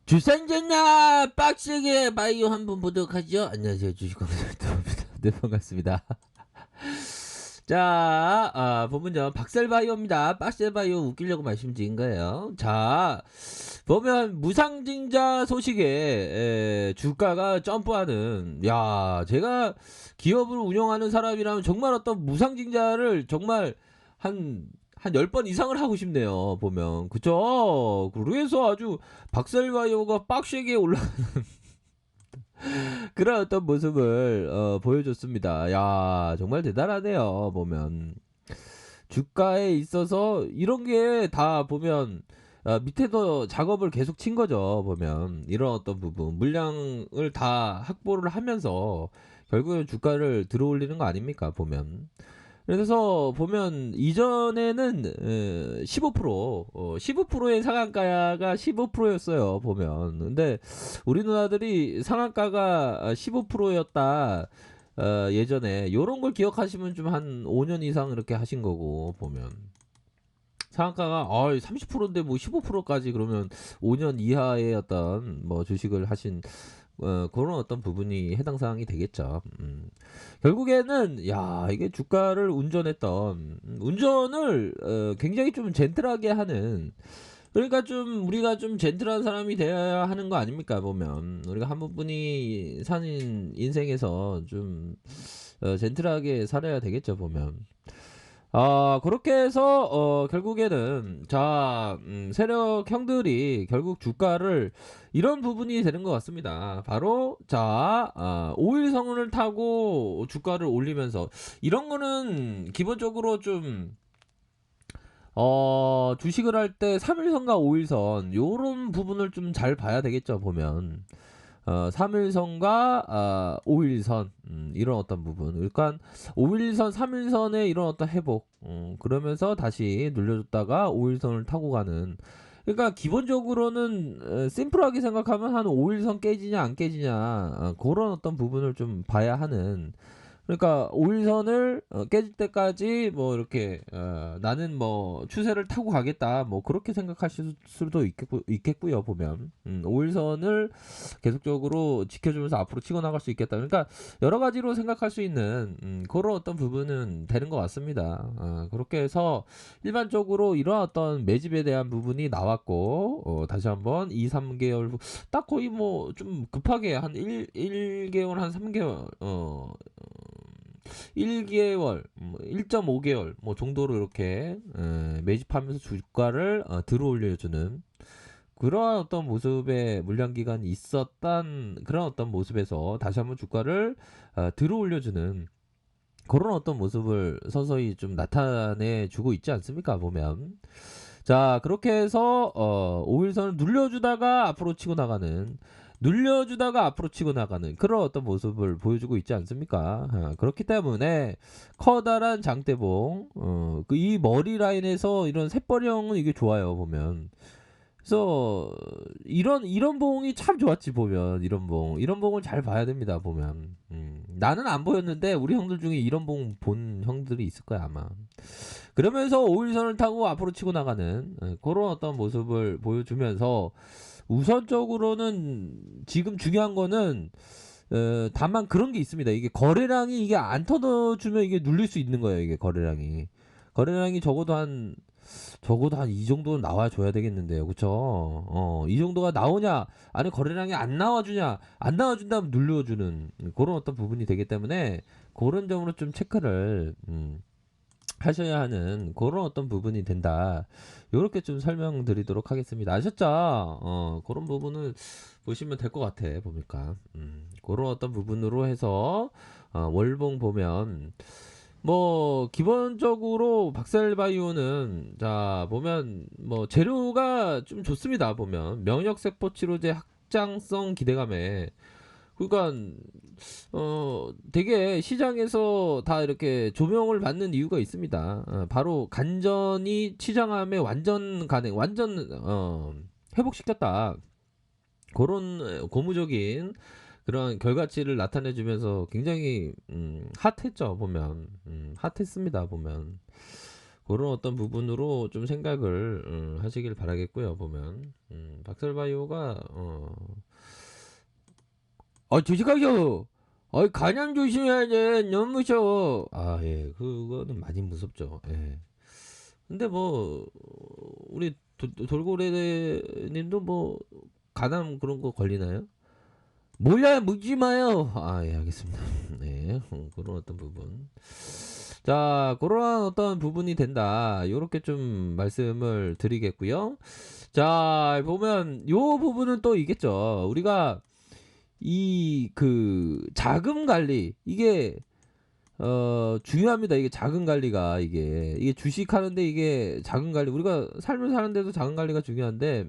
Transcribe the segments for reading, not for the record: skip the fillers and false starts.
주산전자 빡세게 바이오 한번 보도록 하죠. 안녕하세요. 주식광입니다. 네, 반갑습니다. 자, 본문전 박셀바이오입니다. 박셀바이오 웃기려고 말씀드린 거예요. 자, 보면 무상증자 소식에 주가가 점프하는, 야, 제가 기업을 운영하는 사람이라면 정말 어떤 무상증자를 정말 한 10번 이상을 하고 싶네요. 보면. 그쵸? 그래서 아주 박셀바이오가 빡세게 올라가는 그런 어떤 모습을 보여줬습니다. 야, 정말 대단하네요. 보면. 주가에 있어서 이런 게 다 보면 밑에도 작업을 계속 친 거죠. 보면 이런 어떤 부분 물량을 다 확보를 하면서 결국엔 주가를 들어올리는 거 아닙니까? 보면. 그래서 보면 이전에는 15%의 상한가가 15%였어요. 보면. 근데 우리 누나들이 상한가가 15%였다. 예전에 요런 걸 기억하시면 좀 한 5년 이상 이렇게 하신 거고 보면. 상한가가 30%인데 뭐 15%까지 그러면 5년 이하의 어떤 뭐 주식을 하신 그런 어떤 부분이 해당 사항이 되겠죠. 결국에는 야 이게 주가를 운전했던 운전을 굉장히 좀 젠틀하게 하는, 그러니까 좀 우리가 좀 젠틀한 사람이 되어야 하는 거 아닙니까? 보면 우리가 한 분이 사는 인생에서 좀 젠틀하게 살아야 되겠죠. 보면. 그렇게 해서 결국에는 자 세력 형들이 결국 주가를 이런 부분이 되는 것 같습니다. 바로 자 5일선을 타고 주가를 올리면서 이런 거는 기본적으로 좀 주식을 할 때 3일선과 5일선 요런 부분을 좀 잘 봐야 되겠죠. 보면 3일선과 5일선 이런 어떤 부분, 그러니까 5일선 3일선의 이런 어떤 회복, 그러면서 다시 눌려줬다가 5일선을 타고 가는, 그러니까 기본적으로는 심플하게 생각하면 한 5일선 깨지냐 안 깨지냐 그런 어떤 부분을 좀 봐야 하는, 그러니까 5일선을 깨질 때까지 뭐 이렇게 나는 뭐 추세를 타고 가겠다 뭐 그렇게 생각하실 수도 있겠고요. 보면 5일선을 계속적으로 지켜주면서 앞으로 치고 나갈 수 있겠다. 그러니까 여러 가지로 생각할 수 있는 그런 어떤 부분은 되는 것 같습니다. 그렇게 해서 일반적으로 이런 어떤 매집에 대한 부분이 나왔고 다시 한번 2, 3개월 딱 거의 뭐 좀 급하게 한 1개월 한 3개월 1개월, 1.5개월 뭐 정도로 이렇게 매집하면서 주가를 들어올려주는 그런 어떤 모습의 물량 기간이 있었던 그런 어떤 모습에서 다시 한번 주가를 들어올려주는 그런 어떤 모습을 서서히 좀 나타내 주고 있지 않습니까? 보면. 자, 그렇게 해서 5일선을 눌려주다가 앞으로 치고 나가는, 눌려주다가 앞으로 치고 나가는 그런 어떤 모습을 보여주고 있지 않습니까? 그렇기 때문에 커다란 장대봉, 이 머리 라인에서 이런 셋버령은 이게 좋아요. 보면. 그래서 이런 봉이 참 좋았지. 보면 이런 봉을 잘 봐야 됩니다. 보면 나는 안 보였는데 우리 형들 중에 이런 봉 본 형들이 있을 거야 아마. 그러면서 5일선을 타고 앞으로 치고 나가는 그런 어떤 모습을 보여주면서 우선적으로는 지금 중요한 거는 다만 그런 게 있습니다. 이게 거래량이 이게 안 터져주면 이게 눌릴 수 있는 거예요. 이게 거래량이 적어도 한 이 정도는 나와줘야 되겠는데요. 그쵸? 이 정도가 나오냐, 아니, 거래량이 안 나와주냐, 안 나와준다면 눌러주는 그런 어떤 부분이 되기 때문에 그런 점으로 좀 체크를, 하셔야 하는 그런 어떤 부분이 된다. 요렇게 좀 설명드리도록 하겠습니다. 아셨죠? 그런 부분을 보시면 될 것 같아, 보니까. 그런 어떤 부분으로 해서, 월봉 보면, 뭐 기본적으로 박셀바이오는 자 보면 뭐 재료가 좀 좋습니다. 보면 면역세포 치료제 확장성 기대감에, 그러니까 되게 시장에서 다 이렇게 조명을 받는 이유가 있습니다. 바로 간전이 치장암에 완전 가능, 완전 회복시켰다. 그런 고무적인 그런 결과치를 나타내주면서 굉장히 핫했죠. 보면 핫했습니다. 보면 그런 어떤 부분으로 좀 생각을 하시길 바라겠고요. 보면 박설바이오가 조직하죠. 간염 조심해야 돼. 너무 무서워. 예, 그거는 많이 무섭죠. 예. 근데 뭐 우리 돌고래님도 뭐 간암 그런 거 걸리나요? 몰라요, 묻지 마요. 예, 알겠습니다. 네, 그런 어떤 부분. 자, 그러한 어떤 부분이 된다. 요렇게 좀 말씀을 드리겠고요. 자, 보면 요 부분은 또 있겠죠. 우리가 이 그 자금 관리 이게 중요합니다. 이게 자금 관리가 이게 주식하는데 이게 자금 관리 우리가 삶을 사는데도 자금 관리가 중요한데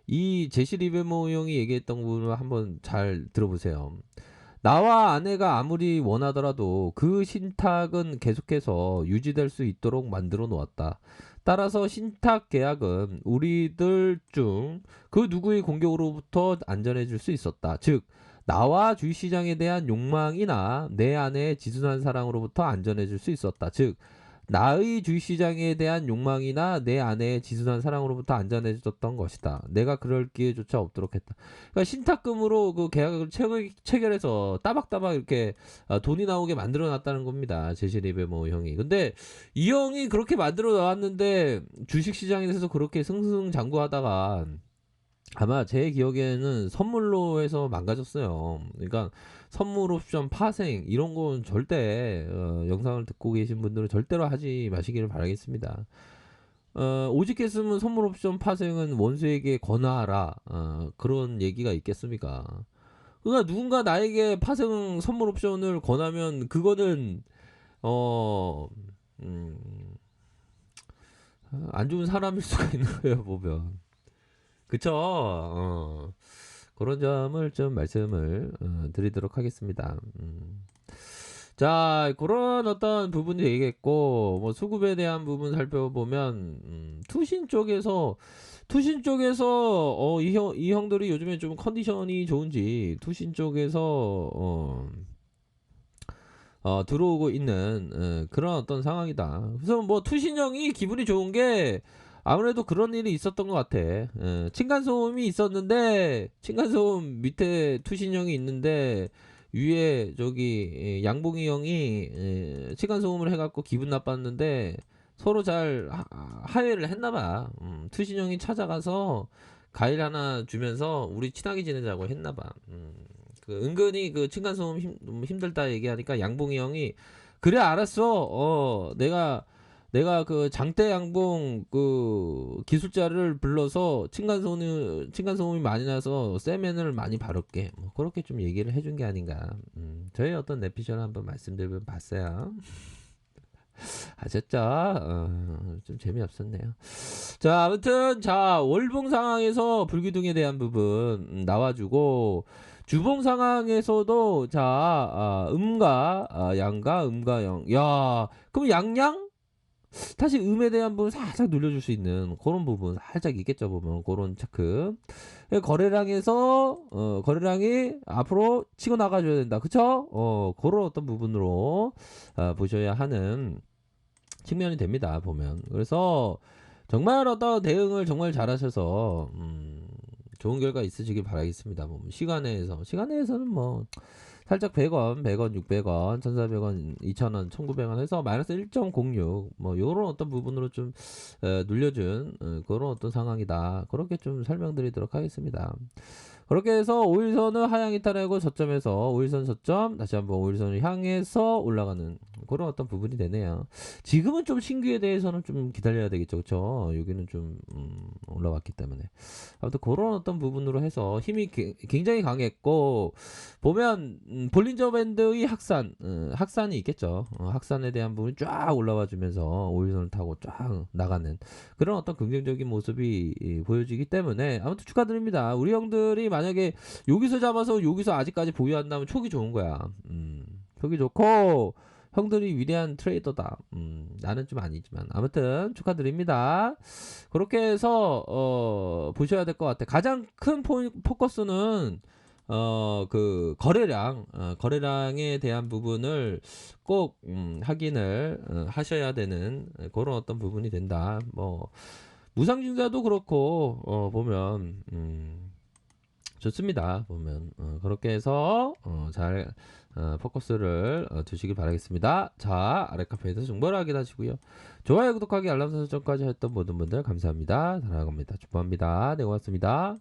이 제시 리베모 형이 얘기했던 부분을 한번 잘 들어보세요. 나와 아내가 아무리 원하더라도 그 신탁은 계속해서 유지될 수 있도록 만들어 놓았다. 따라서 신탁 계약은 우리들 중 그 누구의 공격으로부터 안전해질 수 있었다. 즉 나와 주식시장에 대한 욕망이나 내 아내의 지순한 사랑으로부터 안전해질 수 있었다. 즉 나의 주식시장에 대한 욕망이나 내 아내의 지순한 사랑으로부터 안전해졌던 것이다. 내가 그럴 기회조차 없도록 했다. 그러니까 신탁금으로 그 계약을 체결해서 따박따박 이렇게 돈이 나오게 만들어놨다는 겁니다. 제시리베 뭐 형이. 근데 이 형이 그렇게 만들어놨는데 주식시장에서 그렇게 승승장구하다가 아마 제 기억에는 선물로 해서 망가졌어요. 그러니까 선물 옵션 파생 이런 건 절대 영상을 듣고 계신 분들은 절대로 하지 마시기를 바라겠습니다. 오직 했으면 선물 옵션 파생은 원수에게 권하라 그런 얘기가 있겠습니까? 그러니까 누군가 나에게 파생 선물 옵션을 권하면 그거는 어, 음, 안 좋은 사람일 수가 있는 거예요 보면. 그쵸? 그런 점을 좀 말씀을 드리도록 하겠습니다. 자, 그런 어떤 부분도 얘기했고, 뭐 수급에 대한 부분 살펴보면, 투신 쪽에서, 이 형들이 요즘에 좀 컨디션이 좋은지, 투신 쪽에서, 들어오고 있는 그런 어떤 상황이다. 그래서 뭐 투신형이 기분이 좋은 게 아무래도 그런 일이 있었던 것 같아. 층간소음이 있었는데 층간소음 밑에 투신형이 있는데 위에 저기 양봉이 형이 층간소음을 해갖고 기분 나빴는데 서로 잘 하회를 했나봐. 투신형이 찾아가서 과일 하나 주면서 우리 친하게 지내자고 했나봐. 그 은근히 그 층간소음 힘들다 얘기하니까 양봉이 형이 그래 알았어. 내가 그 장대 양봉 그 기술자를 불러서 층간소음이 많이 나서 세면을 많이 바를게. 뭐 그렇게 좀 얘기를 해준 게 아닌가. 저희 어떤 내피셜 한번 말씀드리면 봤어요. 아셨죠? 좀 재미없었네요. 자, 아무튼 자 월봉 상황에서 불기둥에 대한 부분 나와주고 주봉 상황에서도 자 음과 양과 음과 영. 야, 그럼 양양? 다시 음에 대한 부분 살짝 눌려줄 수 있는 그런 부분 살짝 있겠죠 보면 그런 체크. 거래량에서 거래량이 앞으로 치고 나가줘야 된다. 그쵸? 그런 어떤 부분으로 보셔야 하는 측면이 됩니다 보면. 그래서 정말 어떤 대응을 정말 잘하셔서 좋은 결과 있으시길 바라겠습니다. 뭐 시간에서는 뭐 살짝 100원, 100원, 600원, 1,400원, 2,000원, 1,900원 해서 마이너스 1.06 뭐 요런 어떤 부분으로 좀 눌려준 그런 어떤 상황이다. 그렇게 좀 설명드리도록 하겠습니다. 그렇게 해서 5일선을 하향 이탈하고 저점에서 5일선 저점 다시 한번 5일선을 향해서 올라가는 그런 어떤 부분이 되네요. 지금은 좀 신규에 대해서는 좀 기다려야 되겠죠. 그쵸? 여기는 좀 올라왔기 때문에 아무튼 그런 어떤 부분으로 해서 힘이 굉장히 강했고 보면 볼린저 밴드의 확산이 있겠죠. 확산에 대한 부분이 쫙 올라와 주면서 5일선을 타고 쫙 나가는 그런 어떤 긍정적인 모습이 보여지기 때문에 아무튼 축하드립니다. 우리 형들이 만약에 여기서 잡아서 여기서 아직까지 보유한다면 촉이 좋은 거야. 촉이 좋고 형들이 위대한 트레이더다. 나는 좀 아니지만 아무튼 축하드립니다. 그렇게 해서 보셔야 될 것 같아. 가장 큰 포커스는 그 거래량에 대한 부분을 꼭 확인을 하셔야 되는 그런 어떤 부분이 된다. 뭐 무상증자도 그렇고 보면 좋습니다. 보면 그렇게 해서 잘 포커스를 두시길 바라겠습니다. 자, 아래 카페에서 정보를 확인하시고요. 좋아요, 구독하기, 알람 설정까지 했던 모든 분들 감사합니다. 사랑합니다. 축복합니다. 네, 고맙습니다.